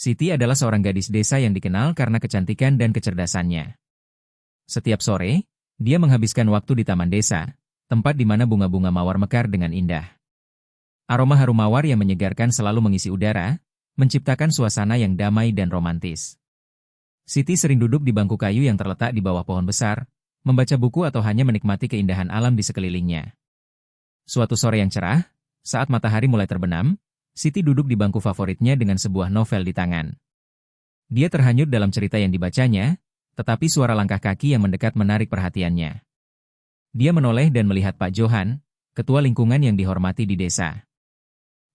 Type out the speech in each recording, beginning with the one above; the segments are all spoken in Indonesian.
Siti adalah seorang gadis desa yang dikenal karena kecantikan dan kecerdasannya. Setiap sore, dia menghabiskan waktu di taman desa, tempat di mana bunga-bunga mawar mekar dengan indah. Aroma harum mawar yang menyegarkan selalu mengisi udara, menciptakan suasana yang damai dan romantis. Siti sering duduk di bangku kayu yang terletak di bawah pohon besar, membaca buku atau hanya menikmati keindahan alam di sekelilingnya. Suatu sore yang cerah, saat matahari mulai terbenam, Siti duduk di bangku favoritnya dengan sebuah novel di tangan. Dia terhanyut dalam cerita yang dibacanya, tetapi suara langkah kaki yang mendekat menarik perhatiannya. Dia menoleh dan melihat Pak Johan, ketua lingkungan yang dihormati di desa.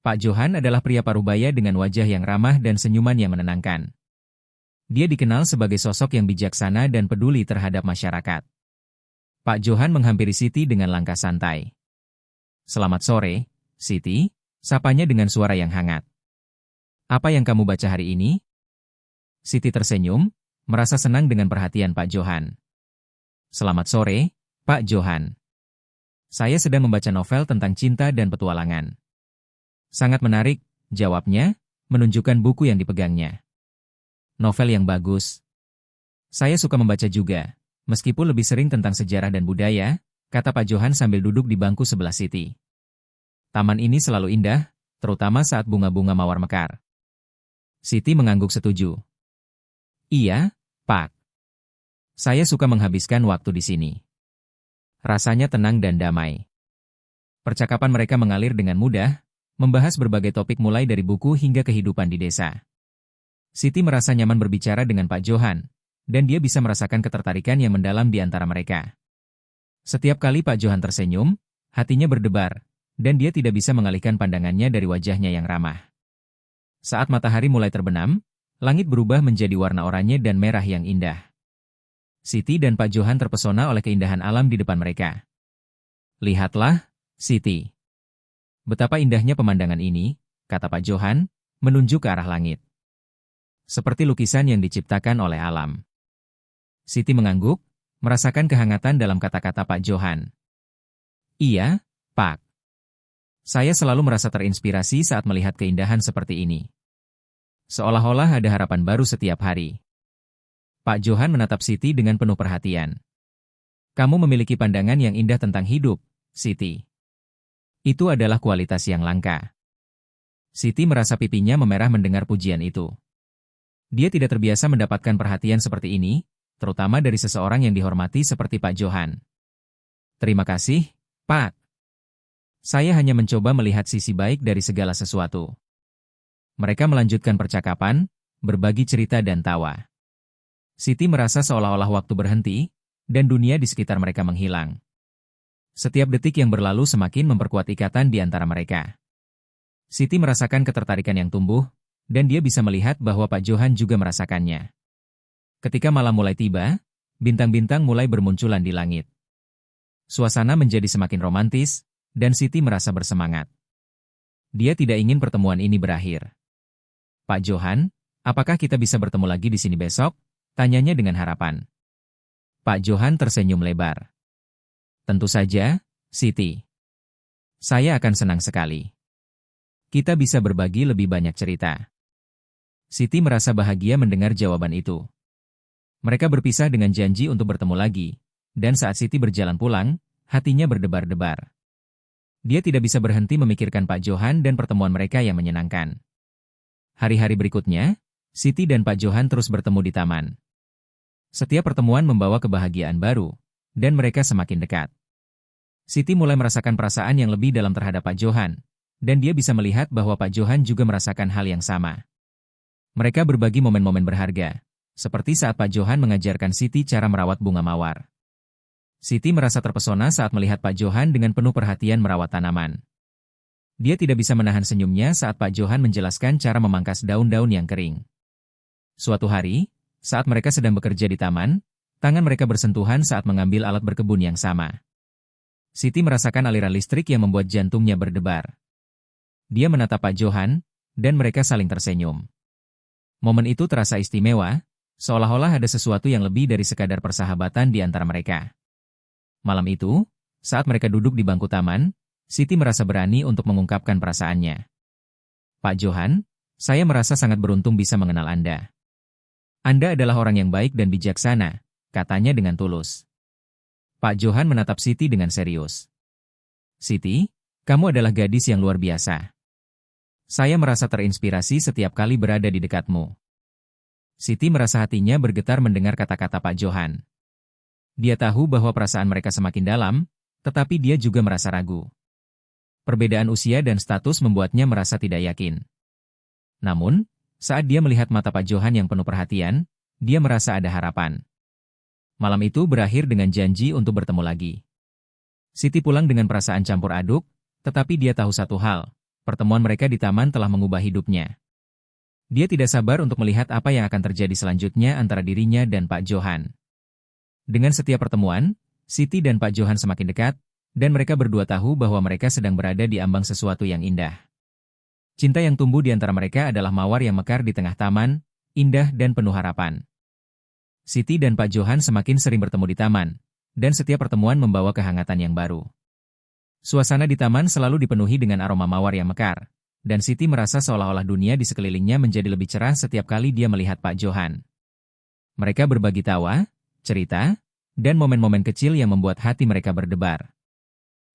Pak Johan adalah pria parubaya dengan wajah yang ramah dan senyuman yang menenangkan. Dia dikenal sebagai sosok yang bijaksana dan peduli terhadap masyarakat. Pak Johan menghampiri Siti dengan langkah santai. "Selamat sore, Siti," sapanya dengan suara yang hangat. "Apa yang kamu baca hari ini?" Siti tersenyum, merasa senang dengan perhatian Pak Johan. "Selamat sore, Pak Johan. Saya sedang membaca novel tentang cinta dan petualangan." "Sangat menarik," jawabnya, menunjukkan buku yang dipegangnya. "Novel yang bagus. Saya suka membaca juga, meskipun lebih sering tentang sejarah dan budaya," kata Pak Johan sambil duduk di bangku sebelah Siti. "Taman ini selalu indah, terutama saat bunga-bunga mawar mekar." Siti mengangguk setuju. "Iya, Pak. Saya suka menghabiskan waktu di sini. Rasanya tenang dan damai." Percakapan mereka mengalir dengan mudah, membahas berbagai topik mulai dari buku hingga kehidupan di desa. Siti merasa nyaman berbicara dengan Pak Johan, dan dia bisa merasakan ketertarikan yang mendalam di antara mereka. Setiap kali Pak Johan tersenyum, hatinya berdebar, dan dia tidak bisa mengalihkan pandangannya dari wajahnya yang ramah. Saat matahari mulai terbenam, langit berubah menjadi warna oranye dan merah yang indah. Siti dan Pak Johan terpesona oleh keindahan alam di depan mereka. "Lihatlah, Siti. Betapa indahnya pemandangan ini," kata Pak Johan, menunjuk ke arah langit. "Seperti lukisan yang diciptakan oleh alam." Siti mengangguk, merasakan kehangatan dalam kata-kata Pak Johan. "Iya, Pak. Saya selalu merasa terinspirasi saat melihat keindahan seperti ini. Seolah-olah ada harapan baru setiap hari." Pak Johan menatap Siti dengan penuh perhatian. "Kamu memiliki pandangan yang indah tentang hidup, Siti. Itu adalah kualitas yang langka." Siti merasa pipinya memerah mendengar pujian itu. Dia tidak terbiasa mendapatkan perhatian seperti ini, terutama dari seseorang yang dihormati seperti Pak Johan. "Terima kasih, Pak. Saya hanya mencoba melihat sisi baik dari segala sesuatu." Mereka melanjutkan percakapan, berbagi cerita dan tawa. Siti merasa seolah-olah waktu berhenti, dan dunia di sekitar mereka menghilang. Setiap detik yang berlalu semakin memperkuat ikatan di antara mereka. Siti merasakan ketertarikan yang tumbuh, dan dia bisa melihat bahwa Pak Johan juga merasakannya. Ketika malam mulai tiba, bintang-bintang mulai bermunculan di langit. Suasana menjadi semakin romantis, dan Siti merasa bersemangat. Dia tidak ingin pertemuan ini berakhir. "Pak Johan, apakah kita bisa bertemu lagi di sini besok?" tanyanya dengan harapan. Pak Johan tersenyum lebar. "Tentu saja, Siti. Saya akan senang sekali. Kita bisa berbagi lebih banyak cerita." Siti merasa bahagia mendengar jawaban itu. Mereka berpisah dengan janji untuk bertemu lagi, dan saat Siti berjalan pulang, hatinya berdebar-debar. Dia tidak bisa berhenti memikirkan Pak Johan dan pertemuan mereka yang menyenangkan. Hari-hari berikutnya, Siti dan Pak Johan terus bertemu di taman. Setiap pertemuan membawa kebahagiaan baru, dan mereka semakin dekat. Siti mulai merasakan perasaan yang lebih dalam terhadap Pak Johan, dan dia bisa melihat bahwa Pak Johan juga merasakan hal yang sama. Mereka berbagi momen-momen berharga, seperti saat Pak Johan mengajarkan Siti cara merawat bunga mawar. Siti merasa terpesona saat melihat Pak Johan dengan penuh perhatian merawat tanaman. Dia tidak bisa menahan senyumnya saat Pak Johan menjelaskan cara memangkas daun-daun yang kering. Suatu hari, saat mereka sedang bekerja di taman, tangan mereka bersentuhan saat mengambil alat berkebun yang sama. Siti merasakan aliran listrik yang membuat jantungnya berdebar. Dia menatap Pak Johan, dan mereka saling tersenyum. Momen itu terasa istimewa, seolah-olah ada sesuatu yang lebih dari sekadar persahabatan di antara mereka. Malam itu, saat mereka duduk di bangku taman, Siti merasa berani untuk mengungkapkan perasaannya. "Pak Johan, Saya merasa sangat beruntung bisa mengenal Anda. Anda adalah orang yang baik dan bijaksana, katanya dengan tulus. Pak Johan menatap Siti dengan serius. Siti, kamu adalah gadis yang luar biasa. Saya merasa terinspirasi setiap kali berada di dekatmu. Siti merasa hatinya bergetar mendengar kata-kata Pak Johan. Dia tahu bahwa perasaan mereka semakin dalam, tetapi dia juga merasa ragu. Perbedaan usia dan status membuatnya merasa tidak yakin. Namun, saat dia melihat mata Pak Johan yang penuh perhatian, dia merasa ada harapan. Malam itu berakhir dengan janji untuk bertemu lagi. Siti pulang dengan perasaan campur aduk, tetapi dia tahu satu hal, pertemuan mereka di taman telah mengubah hidupnya. Dia tidak sabar untuk melihat apa yang akan terjadi selanjutnya antara dirinya dan Pak Johan. Dengan setiap pertemuan, Siti dan Pak Johan semakin dekat, dan mereka berdua tahu bahwa mereka sedang berada di ambang sesuatu yang indah. Cinta yang tumbuh di antara mereka adalah mawar yang mekar di tengah taman, indah dan penuh harapan. Siti dan Pak Johan semakin sering bertemu di taman, dan setiap pertemuan membawa kehangatan yang baru. Suasana di taman selalu dipenuhi dengan aroma mawar yang mekar, dan Siti merasa seolah-olah dunia di sekelilingnya menjadi lebih cerah setiap kali dia melihat Pak Johan. Mereka berbagi tawa, cerita, dan momen-momen kecil yang membuat hati mereka berdebar.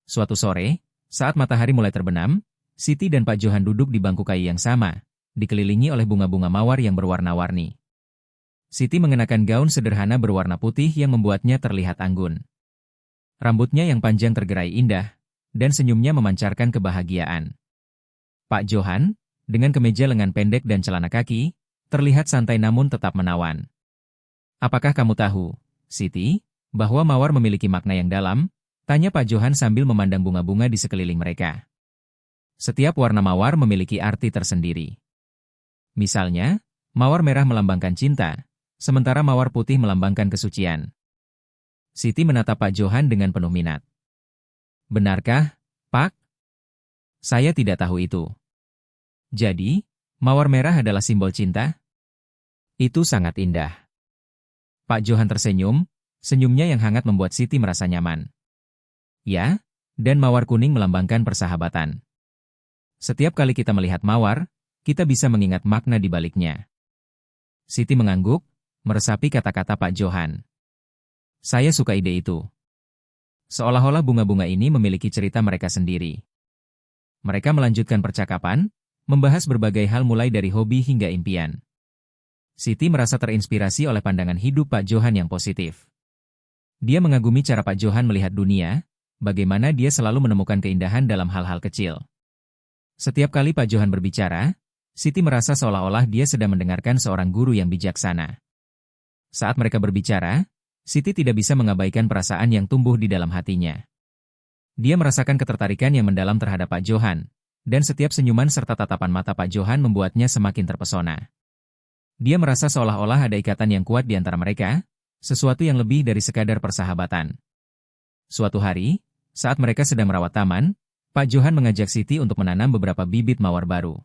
Suatu sore, saat matahari mulai terbenam, Siti dan Pak Johan duduk di bangku kayu yang sama, dikelilingi oleh bunga-bunga mawar yang berwarna-warni. Siti mengenakan gaun sederhana berwarna putih yang membuatnya terlihat anggun. Rambutnya yang panjang tergerai indah, dan senyumnya memancarkan kebahagiaan. Pak Johan, dengan kemeja lengan pendek dan celana kaki, terlihat santai namun tetap menawan. Apakah kamu tahu, Siti, bahwa mawar memiliki makna yang dalam? Tanya Pak Johan sambil memandang bunga-bunga di sekeliling mereka. Setiap warna mawar memiliki arti tersendiri. Misalnya, mawar merah melambangkan cinta, sementara mawar putih melambangkan kesucian. Siti menatap Pak Johan dengan penuh minat. Benarkah, Pak? Saya tidak tahu itu. Jadi, mawar merah adalah simbol cinta? Itu sangat indah. Pak Johan tersenyum, senyumnya yang hangat membuat Siti merasa nyaman. Ya, dan mawar kuning melambangkan persahabatan. Setiap kali kita melihat mawar, kita bisa mengingat makna di baliknya. Siti mengangguk, meresapi kata-kata Pak Johan. Saya suka ide itu. Seolah-olah bunga-bunga ini memiliki cerita mereka sendiri. Mereka melanjutkan percakapan, membahas berbagai hal mulai dari hobi hingga impian. Siti merasa terinspirasi oleh pandangan hidup Pak Johan yang positif. Dia mengagumi cara Pak Johan melihat dunia, bagaimana dia selalu menemukan keindahan dalam hal-hal kecil. Setiap kali Pak Johan berbicara, Siti merasa seolah-olah dia sedang mendengarkan seorang guru yang bijaksana. Saat mereka berbicara, Siti tidak bisa mengabaikan perasaan yang tumbuh di dalam hatinya. Dia merasakan ketertarikan yang mendalam terhadap Pak Johan, dan setiap senyuman serta tatapan mata Pak Johan membuatnya semakin terpesona. Dia merasa seolah-olah ada ikatan yang kuat di antara mereka, sesuatu yang lebih dari sekadar persahabatan. Suatu hari, saat mereka sedang merawat taman, Pak Johan mengajak Siti untuk menanam beberapa bibit mawar baru.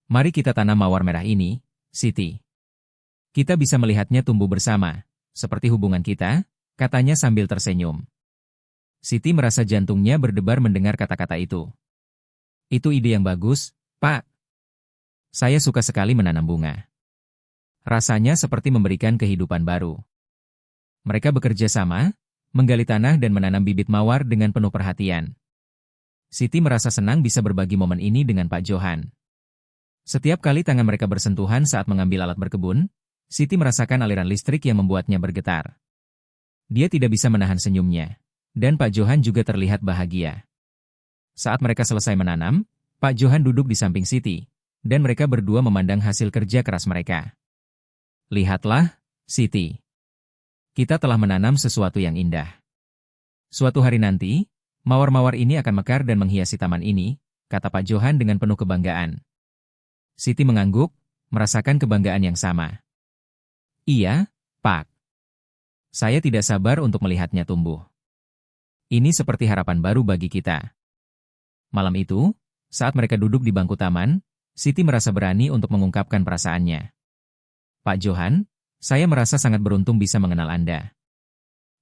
Mari kita tanam mawar merah ini, Siti. Kita bisa melihatnya tumbuh bersama, seperti hubungan kita, katanya sambil tersenyum. Siti merasa jantungnya berdebar mendengar kata-kata itu. Itu ide yang bagus, Pak. Saya suka sekali menanam bunga. Rasanya seperti memberikan kehidupan baru. Mereka bekerja sama, menggali tanah dan menanam bibit mawar dengan penuh perhatian. Siti merasa senang bisa berbagi momen ini dengan Pak Johan. Setiap kali tangan mereka bersentuhan saat mengambil alat berkebun, Siti merasakan aliran listrik yang membuatnya bergetar. Dia tidak bisa menahan senyumnya, dan Pak Johan juga terlihat bahagia. Saat mereka selesai menanam, Pak Johan duduk di samping Siti, dan mereka berdua memandang hasil kerja keras mereka. Lihatlah, Siti. Kita telah menanam sesuatu yang indah. Suatu hari nanti, mawar-mawar ini akan mekar dan menghiasi taman ini, kata Pak Johan dengan penuh kebanggaan. Siti mengangguk, merasakan kebanggaan yang sama. Iya, Pak. Saya tidak sabar untuk melihatnya tumbuh. Ini seperti harapan baru bagi kita. Malam itu, saat mereka duduk di bangku taman, Siti merasa berani untuk mengungkapkan perasaannya. Pak Johan, saya merasa sangat beruntung bisa mengenal Anda.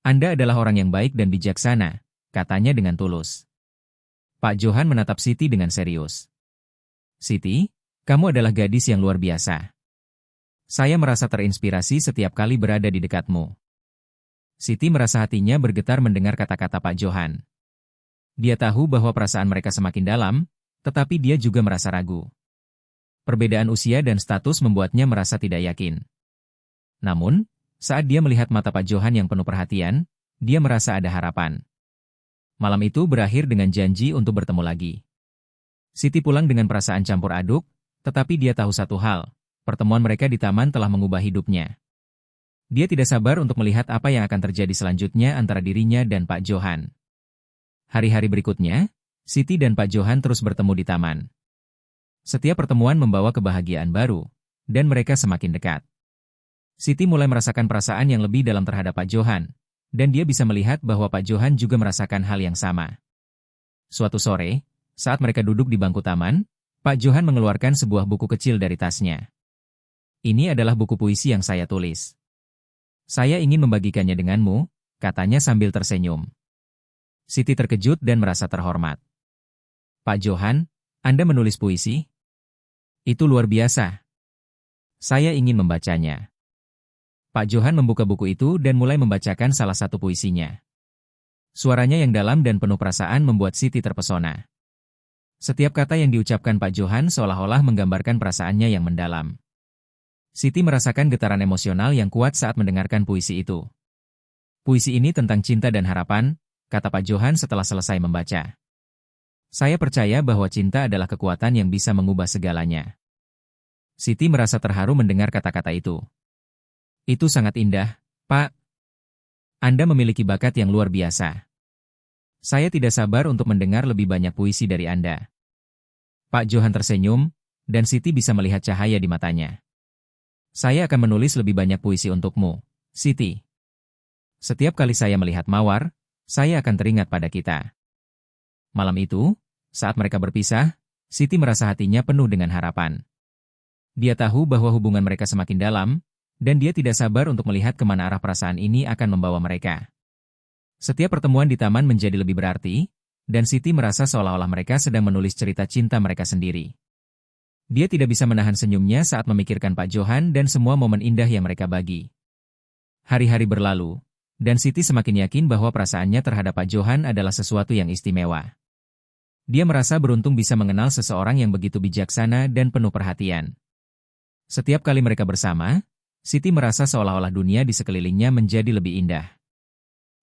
Anda adalah orang yang baik dan bijaksana, katanya dengan tulus. Pak Johan menatap Siti dengan serius. Siti, Kamu adalah gadis yang luar biasa. Saya merasa terinspirasi setiap kali berada di dekatmu. Siti merasa hatinya bergetar mendengar kata-kata Pak Johan. Dia tahu bahwa perasaan mereka semakin dalam, tetapi dia juga merasa ragu. Perbedaan usia dan status membuatnya merasa tidak yakin. Namun, saat dia melihat mata Pak Johan yang penuh perhatian, dia merasa ada harapan. Malam itu berakhir dengan janji untuk bertemu lagi. Siti pulang dengan perasaan campur aduk, tetapi dia tahu satu hal, pertemuan mereka di taman telah mengubah hidupnya. Dia tidak sabar untuk melihat apa yang akan terjadi selanjutnya antara dirinya dan Pak Johan. Hari-hari berikutnya, Siti dan Pak Johan terus bertemu di taman. Setiap pertemuan membawa kebahagiaan baru, dan mereka semakin dekat. Siti mulai merasakan perasaan yang lebih dalam terhadap Pak Johan, dan dia bisa melihat bahwa Pak Johan juga merasakan hal yang sama. Suatu sore, saat mereka duduk di bangku taman, Pak Johan mengeluarkan sebuah buku kecil dari tasnya. Ini adalah buku puisi yang saya tulis. Saya ingin membagikannya denganmu, katanya sambil tersenyum. Siti terkejut dan merasa terhormat. Pak Johan, Anda menulis puisi? Itu luar biasa. Saya ingin membacanya. Pak Johan membuka buku itu dan mulai membacakan salah satu puisinya. Suaranya yang dalam dan penuh perasaan membuat Siti terpesona. Setiap kata yang diucapkan Pak Johan seolah-olah menggambarkan perasaannya yang mendalam. Siti merasakan getaran emosional yang kuat saat mendengarkan puisi itu. Puisi ini tentang cinta dan harapan, kata Pak Johan setelah selesai membaca. Saya percaya bahwa cinta adalah kekuatan yang bisa mengubah segalanya. Siti merasa terharu mendengar kata-kata itu. Itu sangat indah, Pak. Anda memiliki bakat yang luar biasa. Saya tidak sabar untuk mendengar lebih banyak puisi dari Anda. Pak Johan tersenyum, dan Siti bisa melihat cahaya di matanya. Saya akan menulis lebih banyak puisi untukmu, Siti. Setiap kali saya melihat mawar, saya akan teringat pada kita. Malam itu, saat mereka berpisah, Siti merasa hatinya penuh dengan harapan. Dia tahu bahwa hubungan mereka semakin dalam, dan dia tidak sabar untuk melihat kemana arah perasaan ini akan membawa mereka. Setiap pertemuan di taman menjadi lebih berarti, dan Siti merasa seolah-olah mereka sedang menulis cerita cinta mereka sendiri. Dia tidak bisa menahan senyumnya saat memikirkan Pak Johan dan semua momen indah yang mereka bagi. Hari-hari berlalu, dan Siti semakin yakin bahwa perasaannya terhadap Pak Johan adalah sesuatu yang istimewa. Dia merasa beruntung bisa mengenal seseorang yang begitu bijaksana dan penuh perhatian. Setiap kali mereka bersama, Siti merasa seolah-olah dunia di sekelilingnya menjadi lebih indah.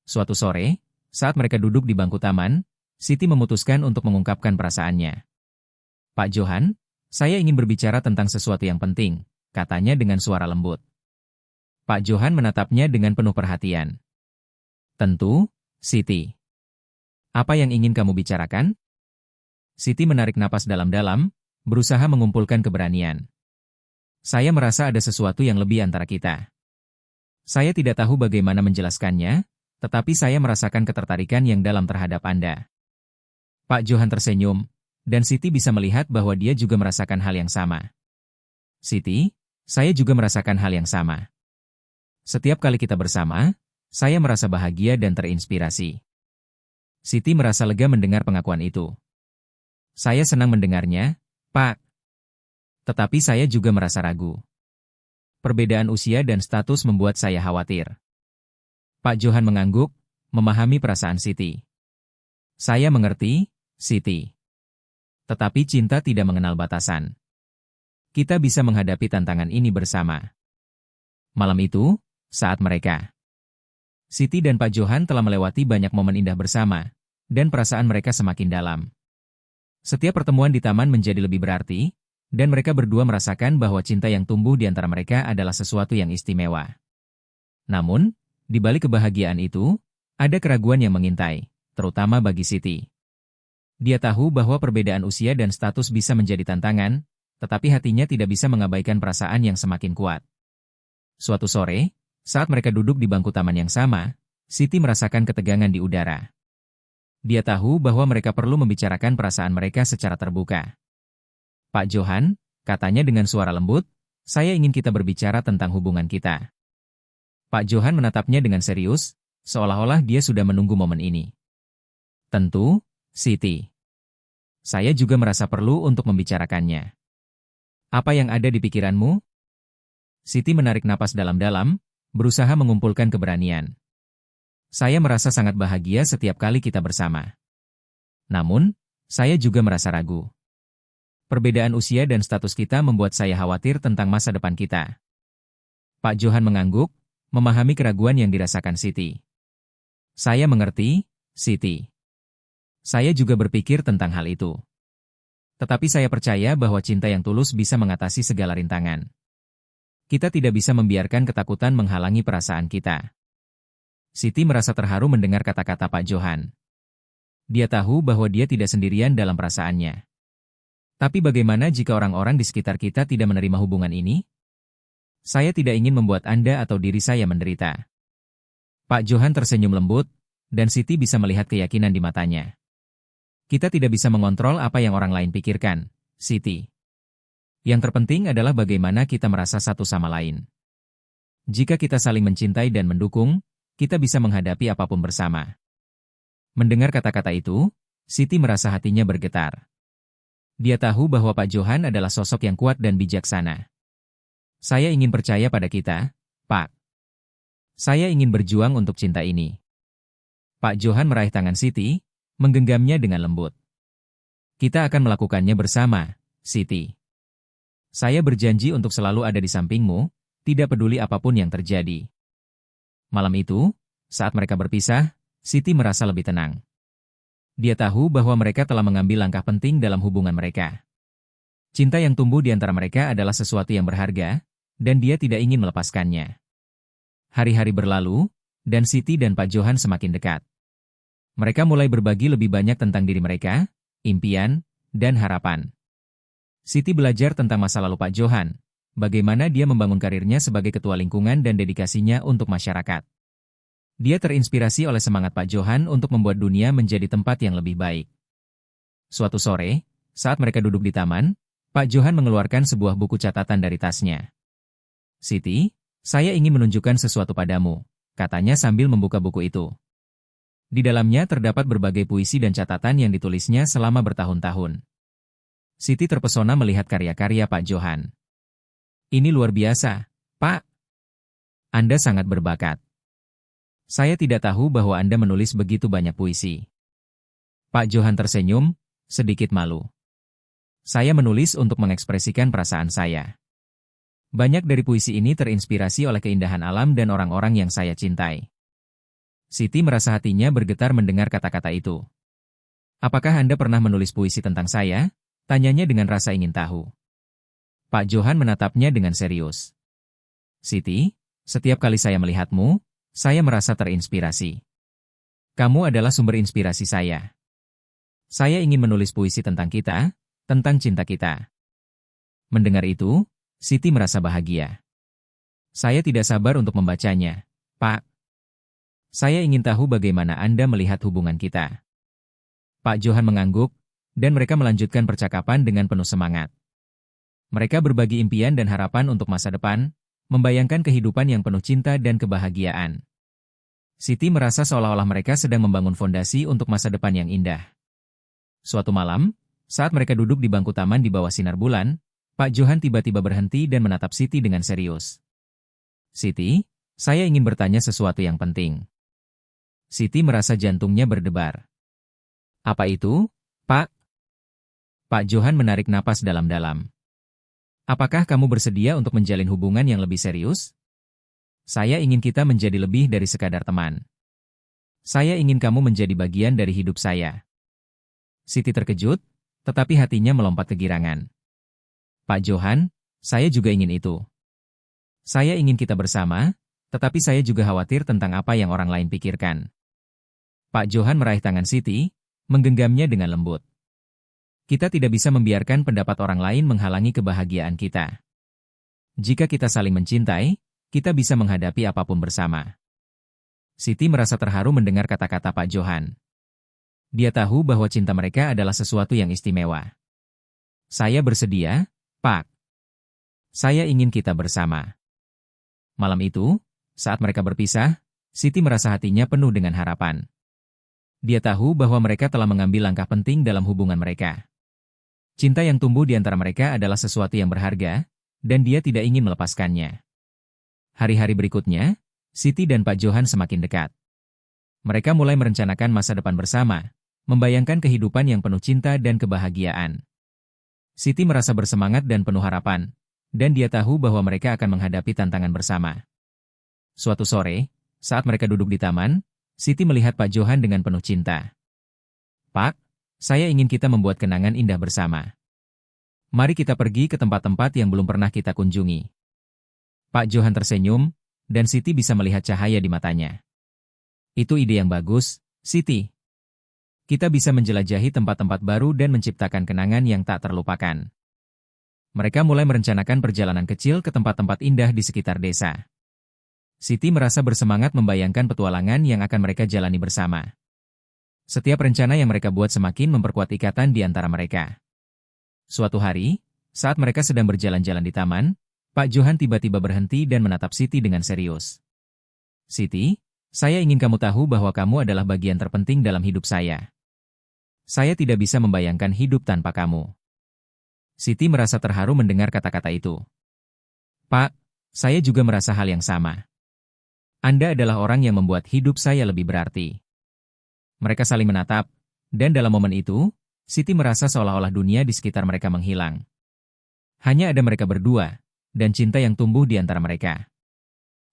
Suatu sore, saat mereka duduk di bangku taman, Siti memutuskan untuk mengungkapkan perasaannya. Pak Johan, saya ingin berbicara tentang sesuatu yang penting, katanya dengan suara lembut. Pak Johan menatapnya dengan penuh perhatian. Tentu, Siti. Apa yang ingin kamu bicarakan? Siti menarik napas dalam-dalam, berusaha mengumpulkan keberanian. Saya merasa ada sesuatu yang lebih antara kita. Saya tidak tahu bagaimana menjelaskannya, tetapi saya merasakan ketertarikan yang dalam terhadap Anda. Pak Johan tersenyum, dan Siti bisa melihat bahwa dia juga merasakan hal yang sama. Siti, saya juga merasakan hal yang sama. Setiap kali kita bersama, saya merasa bahagia dan terinspirasi. Siti merasa lega mendengar pengakuan itu. Saya senang mendengarnya, Pak. Tetapi saya juga merasa ragu. Perbedaan usia dan status membuat saya khawatir. Pak Johan mengangguk, memahami perasaan Siti. Saya mengerti, Siti. Tetapi cinta tidak mengenal batasan. Kita bisa menghadapi tantangan ini bersama. Malam itu, saat mereka. Siti dan Pak Johan telah melewati banyak momen indah bersama, dan perasaan mereka semakin dalam. Setiap pertemuan di taman menjadi lebih berarti, dan mereka berdua merasakan bahwa cinta yang tumbuh di antara mereka adalah sesuatu yang istimewa. Namun, di balik kebahagiaan itu, ada keraguan yang mengintai, terutama bagi Siti. Dia tahu bahwa perbedaan usia dan status bisa menjadi tantangan, tetapi hatinya tidak bisa mengabaikan perasaan yang semakin kuat. Suatu sore, saat mereka duduk di bangku taman yang sama, Siti merasakan ketegangan di udara. Dia tahu bahwa mereka perlu membicarakan perasaan mereka secara terbuka. Pak Johan, katanya dengan suara lembut, saya ingin kita berbicara tentang hubungan kita. Pak Johan menatapnya dengan serius, seolah-olah dia sudah menunggu momen ini. Tentu, Siti. Saya juga merasa perlu untuk membicarakannya. Apa yang ada di pikiranmu? Siti menarik napas dalam-dalam, berusaha mengumpulkan keberanian. Saya merasa sangat bahagia setiap kali kita bersama. Namun, saya juga merasa ragu. Perbedaan usia dan status kita membuat saya khawatir tentang masa depan kita. Pak Johan mengangguk, memahami keraguan yang dirasakan Siti. Saya mengerti, Siti. Saya juga berpikir tentang hal itu. Tetapi saya percaya bahwa cinta yang tulus bisa mengatasi segala rintangan. Kita tidak bisa membiarkan ketakutan menghalangi perasaan kita. Siti merasa terharu mendengar kata-kata Pak Johan. Dia tahu bahwa dia tidak sendirian dalam perasaannya. Tapi bagaimana jika orang-orang di sekitar kita tidak menerima hubungan ini? Saya tidak ingin membuat Anda atau diri saya menderita. Pak Johan tersenyum lembut, dan Siti bisa melihat keyakinan di matanya. Kita tidak bisa mengontrol apa yang orang lain pikirkan, Siti. Yang terpenting adalah bagaimana kita merasa satu sama lain. Jika kita saling mencintai dan mendukung, kita bisa menghadapi apapun bersama. Mendengar kata-kata itu, Siti merasa hatinya bergetar. Dia tahu bahwa Pak Johan adalah sosok yang kuat dan bijaksana. Saya ingin percaya pada kita, Pak. Saya ingin berjuang untuk cinta ini. Pak Johan meraih tangan Siti, menggenggamnya dengan lembut. Kita akan melakukannya bersama, Siti. Saya berjanji untuk selalu ada di sampingmu, tidak peduli apapun yang terjadi. Malam itu, saat mereka berpisah, Siti merasa lebih tenang. Dia tahu bahwa mereka telah mengambil langkah penting dalam hubungan mereka. Cinta yang tumbuh di antara mereka adalah sesuatu yang berharga, dan dia tidak ingin melepaskannya. Hari-hari berlalu, dan Siti dan Pak Johan semakin dekat. Mereka mulai berbagi lebih banyak tentang diri mereka, impian, dan harapan. Siti belajar tentang masa lalu Pak Johan, bagaimana dia membangun karirnya sebagai ketua lingkungan dan dedikasinya untuk masyarakat. Dia terinspirasi oleh semangat Pak Johan untuk membuat dunia menjadi tempat yang lebih baik. Suatu sore, saat mereka duduk di taman, Pak Johan mengeluarkan sebuah buku catatan dari tasnya. Siti, saya ingin menunjukkan sesuatu padamu, katanya sambil membuka buku itu. Di dalamnya terdapat berbagai puisi dan catatan yang ditulisnya selama bertahun-tahun. Siti terpesona melihat karya-karya Pak Johan. Ini luar biasa, Pak. Anda sangat berbakat. Saya tidak tahu bahwa Anda menulis begitu banyak puisi. Pak Johan tersenyum, sedikit malu. Saya menulis untuk mengekspresikan perasaan saya. Banyak dari puisi ini terinspirasi oleh keindahan alam dan orang-orang yang saya cintai. Siti merasa hatinya bergetar mendengar kata-kata itu. Apakah Anda pernah menulis puisi tentang saya? Tanyanya dengan rasa ingin tahu. Pak Johan menatapnya dengan serius. Siti, setiap kali saya melihatmu, saya merasa terinspirasi. Kamu adalah sumber inspirasi saya. Saya ingin menulis puisi tentang kita, tentang cinta kita. Mendengar itu, Siti merasa bahagia. Saya tidak sabar untuk membacanya, Pak. Saya ingin tahu bagaimana Anda melihat hubungan kita. Pak Johan mengangguk, dan mereka melanjutkan percakapan dengan penuh semangat. Mereka berbagi impian dan harapan untuk masa depan, membayangkan kehidupan yang penuh cinta dan kebahagiaan. Siti merasa seolah-olah mereka sedang membangun fondasi untuk masa depan yang indah. Suatu malam, saat mereka duduk di bangku taman di bawah sinar bulan, Pak Johan tiba-tiba berhenti dan menatap Siti dengan serius. Siti, saya ingin bertanya sesuatu yang penting. Siti merasa jantungnya berdebar. Apa itu, Pak? Pak Johan menarik napas dalam-dalam. Apakah kamu bersedia untuk menjalin hubungan yang lebih serius? Saya ingin kita menjadi lebih dari sekadar teman. Saya ingin kamu menjadi bagian dari hidup saya. Siti terkejut, tetapi hatinya melompat kegirangan. Pak Johan, saya juga ingin itu. Saya ingin kita bersama, tetapi saya juga khawatir tentang apa yang orang lain pikirkan. Pak Johan meraih tangan Siti, menggenggamnya dengan lembut. Kita tidak bisa membiarkan pendapat orang lain menghalangi kebahagiaan kita. Jika kita saling mencintai, kita bisa menghadapi apapun bersama. Siti merasa terharu mendengar kata-kata Pak Johan. Dia tahu bahwa cinta mereka adalah sesuatu yang istimewa. Saya bersedia, Pak. Saya ingin kita bersama. Malam itu, saat mereka berpisah, Siti merasa hatinya penuh dengan harapan. Dia tahu bahwa mereka telah mengambil langkah penting dalam hubungan mereka. Cinta yang tumbuh di antara mereka adalah sesuatu yang berharga, dan dia tidak ingin melepaskannya. Hari-hari berikutnya, Siti dan Pak Johan semakin dekat. Mereka mulai merencanakan masa depan bersama, membayangkan kehidupan yang penuh cinta dan kebahagiaan. Siti merasa bersemangat dan penuh harapan, dan dia tahu bahwa mereka akan menghadapi tantangan bersama. Suatu sore, saat mereka duduk di taman, Siti melihat Pak Johan dengan penuh cinta. "Pak, saya ingin kita membuat kenangan indah bersama. Mari kita pergi ke tempat-tempat yang belum pernah kita kunjungi." Pak Johan tersenyum, dan Siti bisa melihat cahaya di matanya. "Itu ide yang bagus, Siti. Kita bisa menjelajahi tempat-tempat baru dan menciptakan kenangan yang tak terlupakan." Mereka mulai merencanakan perjalanan kecil ke tempat-tempat indah di sekitar desa. Siti merasa bersemangat membayangkan petualangan yang akan mereka jalani bersama. Setiap rencana yang mereka buat semakin memperkuat ikatan di antara mereka. Suatu hari, saat mereka sedang berjalan-jalan di taman, Pak Johan tiba-tiba berhenti dan menatap Siti dengan serius. "Siti, saya ingin kamu tahu bahwa kamu adalah bagian terpenting dalam hidup saya. Saya tidak bisa membayangkan hidup tanpa kamu." Siti merasa terharu mendengar kata-kata itu. "Pak, saya juga merasa hal yang sama. Anda adalah orang yang membuat hidup saya lebih berarti." Mereka saling menatap, dan dalam momen itu, Siti merasa seolah-olah dunia di sekitar mereka menghilang. Hanya ada mereka berdua, dan cinta yang tumbuh di antara mereka.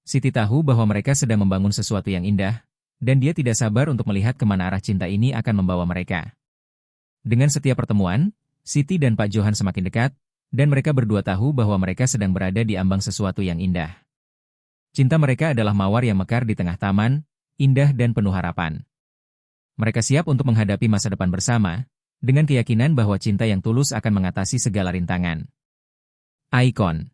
Siti tahu bahwa mereka sedang membangun sesuatu yang indah, dan dia tidak sabar untuk melihat kemana arah cinta ini akan membawa mereka. Dengan setiap pertemuan, Siti dan Pak Johan semakin dekat, dan mereka berdua tahu bahwa mereka sedang berada di ambang sesuatu yang indah. Cinta mereka adalah mawar yang mekar di tengah taman, indah dan penuh harapan. Mereka siap untuk menghadapi masa depan bersama, dengan keyakinan bahwa cinta yang tulus akan mengatasi segala rintangan. Icon